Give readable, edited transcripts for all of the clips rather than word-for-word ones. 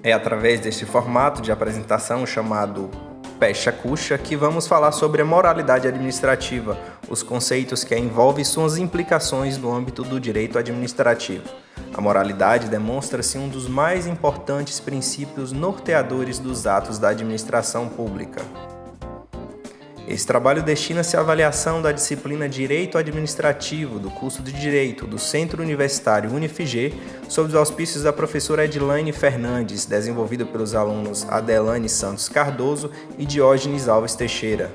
É através deste formato de apresentação chamado Pecha Cucha que vamos falar sobre a moralidade administrativa, os conceitos que a envolvem e suas implicações no âmbito do direito administrativo. A moralidade demonstra-se um dos mais importantes princípios norteadores dos atos da administração pública. Esse trabalho destina-se à avaliação da disciplina Direito Administrativo do curso de Direito do Centro Universitário UniFG, sob os auspícios da professora Edilane Fernandes, desenvolvido pelos alunos Adelane Santos Cardoso e Diógenes Alves Teixeira.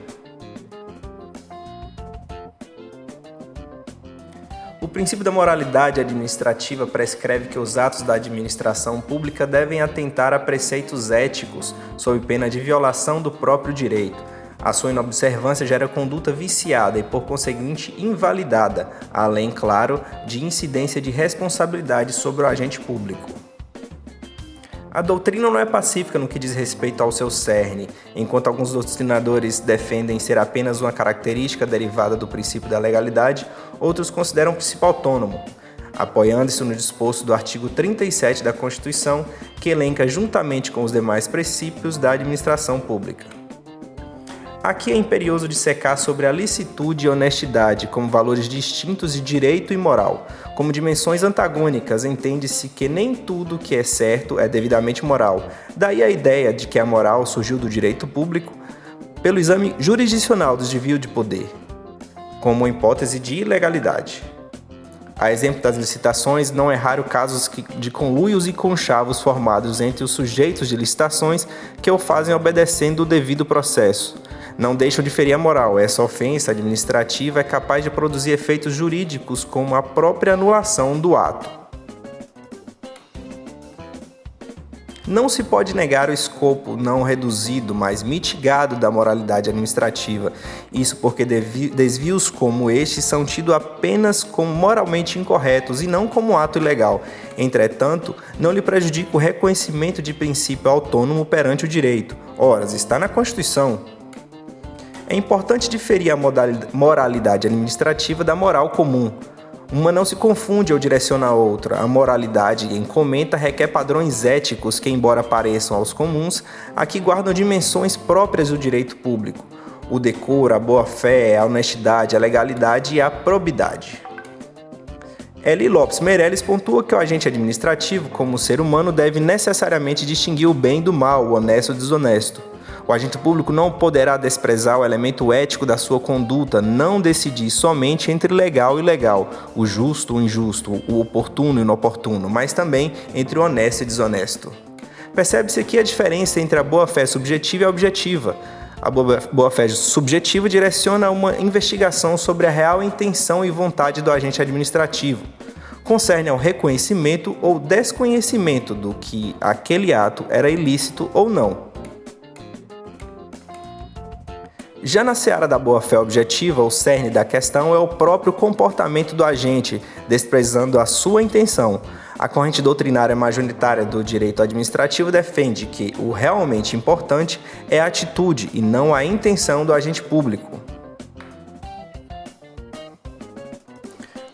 O princípio da moralidade administrativa prescreve que os atos da administração pública devem atentar a preceitos éticos, sob pena de violação do próprio direito. A sua inobservância gera conduta viciada e, por conseguinte, invalidada, além, claro, de incidência de responsabilidade sobre o agente público. A doutrina não é pacífica no que diz respeito ao seu cerne, enquanto alguns doutrinadores defendem ser apenas uma característica derivada do princípio da legalidade, outros consideram o princípio autônomo, apoiando-se no disposto do artigo 37 da Constituição, que elenca juntamente com os demais princípios da administração pública. Aqui é imperioso dissecar sobre a licitude e honestidade como valores distintos de direito e moral. Como dimensões antagônicas, entende-se que nem tudo que é certo é devidamente moral. Daí a ideia de que a moral surgiu do direito público pelo exame jurisdicional do desvio de poder, como hipótese de ilegalidade. A exemplo das licitações, não é raro casos de conluios e conchavos formados entre os sujeitos de licitações que o fazem obedecendo o devido processo. Não deixam de ferir a moral. Essa ofensa administrativa é capaz de produzir efeitos jurídicos como a própria anulação do ato. Não se pode negar o escopo não reduzido, mas mitigado da moralidade administrativa. Isso porque desvios como este são tidos apenas como moralmente incorretos e não como ato ilegal. Entretanto, não lhe prejudica o reconhecimento de princípio autônomo perante o direito. Ora, está na Constituição. É importante diferir a moralidade administrativa da moral comum. Uma não se confunde ou direciona a outra. A moralidade em comenta requer padrões éticos que, embora pareçam aos comuns, aqui guardam dimensões próprias do direito público. O decoro, a boa-fé, a honestidade, a legalidade e a probidade. L. Lopes Meireles pontua que o agente administrativo, como ser humano, deve necessariamente distinguir o bem do mal, o honesto do desonesto. O agente público não poderá desprezar o elemento ético da sua conduta, não decidir somente entre legal e ilegal, o justo e o injusto, o oportuno e o inoportuno, mas também entre o honesto e desonesto. Percebe-se aqui a diferença entre a boa-fé subjetiva e a objetiva. A boa-fé subjetiva direciona uma investigação sobre a real intenção e vontade do agente administrativo. Concerne ao reconhecimento ou desconhecimento do que aquele ato era ilícito ou não. Já na seara da boa-fé objetiva, o cerne da questão é o próprio comportamento do agente, desprezando a sua intenção. A corrente doutrinária majoritária do direito administrativo defende que o realmente importante é a atitude e não a intenção do agente público.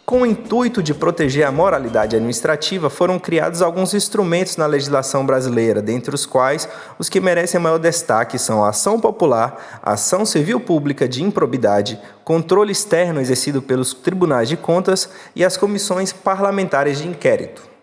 Com o intuito de proteger a moralidade administrativa, foram criados alguns instrumentos na legislação brasileira, dentre os quais os que merecem maior destaque são a ação popular, a ação civil pública de improbidade, controle externo exercido pelos tribunais de contas e as comissões parlamentares de inquérito.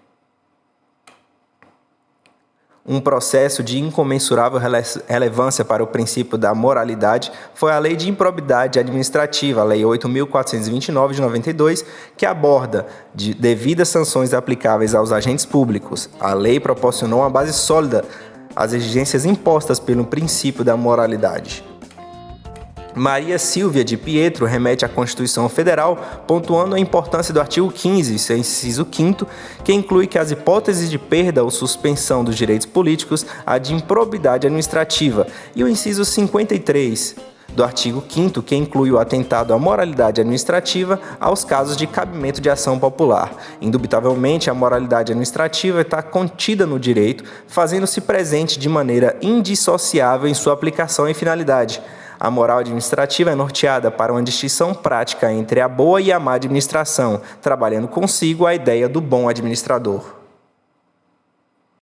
Um processo de incomensurável relevância para o princípio da moralidade foi a Lei de Improbidade Administrativa, a Lei 8.429 de 92, que aborda devidas sanções aplicáveis aos agentes públicos. A lei proporcionou uma base sólida às exigências impostas pelo princípio da moralidade. Maria Silvia de Pietro remete à Constituição Federal, pontuando a importância do artigo 15, seu inciso 5º, que inclui que as hipóteses de perda ou suspensão dos direitos políticos, a de improbidade administrativa, e o inciso 53 do artigo 5º, que inclui o atentado à moralidade administrativa aos casos de cabimento de ação popular. Indubitavelmente, a moralidade administrativa está contida no direito, fazendo-se presente de maneira indissociável em sua aplicação e finalidade. A moral administrativa é norteada para uma distinção prática entre a boa e a má administração, trabalhando consigo a ideia do bom administrador.